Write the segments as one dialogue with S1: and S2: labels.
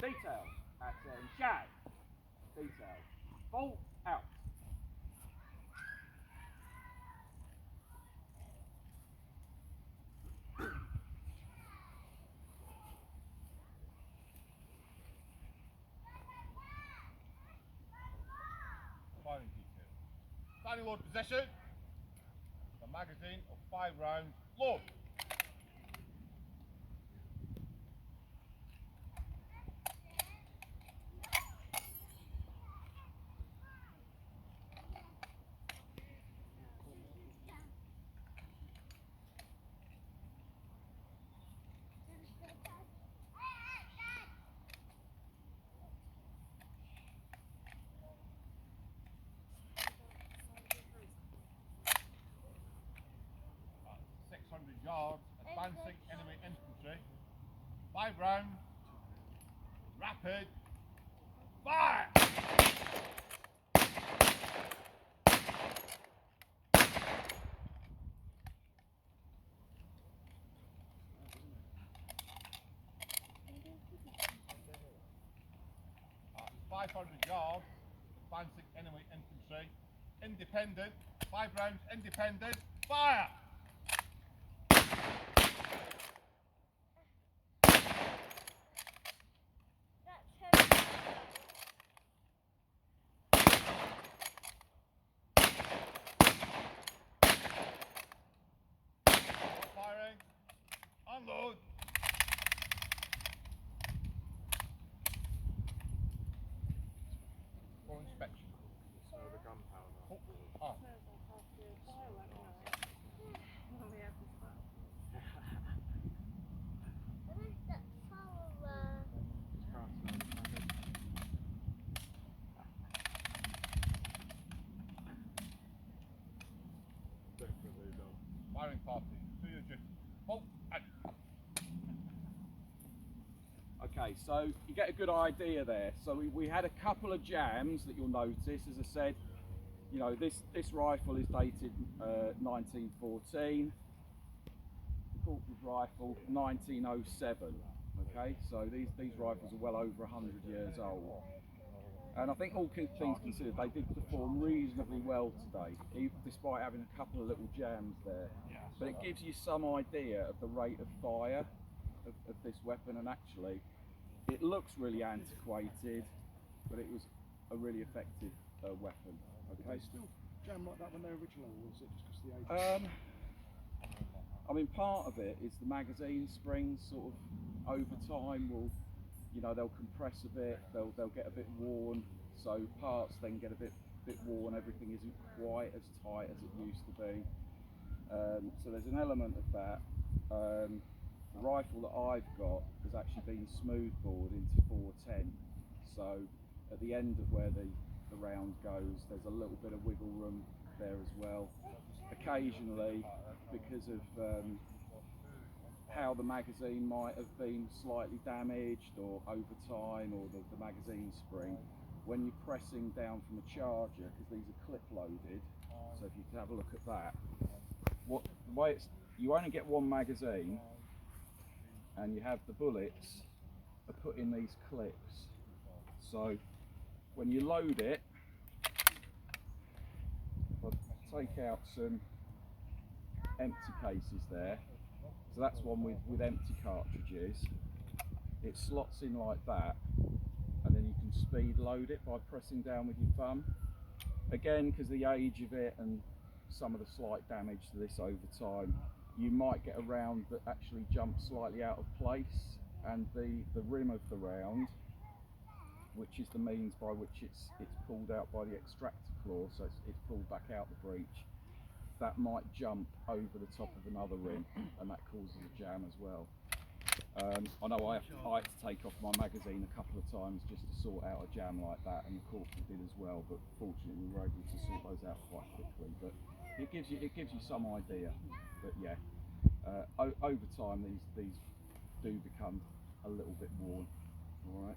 S1: detail, at 10, jab, detail, ball, out.
S2: Firing detail. Starting load position. The magazine of 5 rounds. Load. Yards, advancing enemy infantry. 5 rounds, rapid, fire! At 500 yards, advancing enemy infantry. Independent, 5 rounds, independent, fire! Firing, unload. For inspection.
S3: So the gunpowder.
S2: Oh. Firing party, do your duty. Bolt out.
S1: Okay, so you get a good idea there. So we had a couple of jams that you'll notice. As I said, you know, this rifle is dated 1914. Corporate rifle 1907. Okay, so these rifles are well over 100 years old. And I think all things considered, they did perform reasonably well today, despite having a couple of little jams there. But it gives you some idea of the rate of fire of this weapon, and actually it looks really antiquated, but it was a really effective weapon. Okay.
S3: Did they still jam like that when they were original, or was it just because of the age?
S1: I mean, part of it is the magazine springs sort of over time will, you know, they'll compress a bit, they'll get a bit worn, so parts then get a bit worn, everything isn't quite as tight as it used to be. So there's an element of that. The rifle that I've got has actually been smoothbored into 410, so at the end of where the round goes, there's a little bit of wiggle room there as well. Occasionally, because of how the magazine might have been slightly damaged or over time, or the magazine spring, when you're pressing down from a charger, because these are clip loaded, so if you can have a look at that, the way it's, you only get one magazine, and you have the bullets are put in these clips. So when you load it, I'll take out some empty cases there. So that's one with empty cartridges. It slots in like that, and then you can speed load it by pressing down with your thumb. Again, because the age of it and some of the slight damage to this over time, you might get a round that actually jumps slightly out of place, and the rim of the round, which is the means by which it's pulled out by the extractor claw, so it's pulled back out the breech, that might jump over the top of another rim, and that causes a jam as well. I know I had to take off my magazine a couple of times just to sort out a jam like that, and the corporal did as well, but fortunately we were able to sort those out quite quickly. But it gives you some idea. But yeah, over time these do become a little bit worn. All right.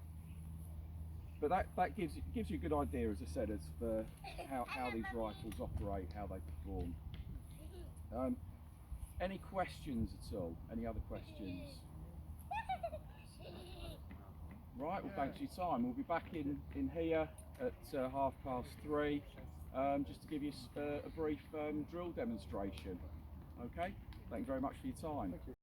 S1: But that gives you a good idea, as I said, as for how these rifles operate, how they perform. Any questions at all? Any other questions? Right, well thanks for your time. We'll be back in here at 3:30 just to give you a brief drill demonstration. Okay, thank you very much for your time.
S3: Thank you.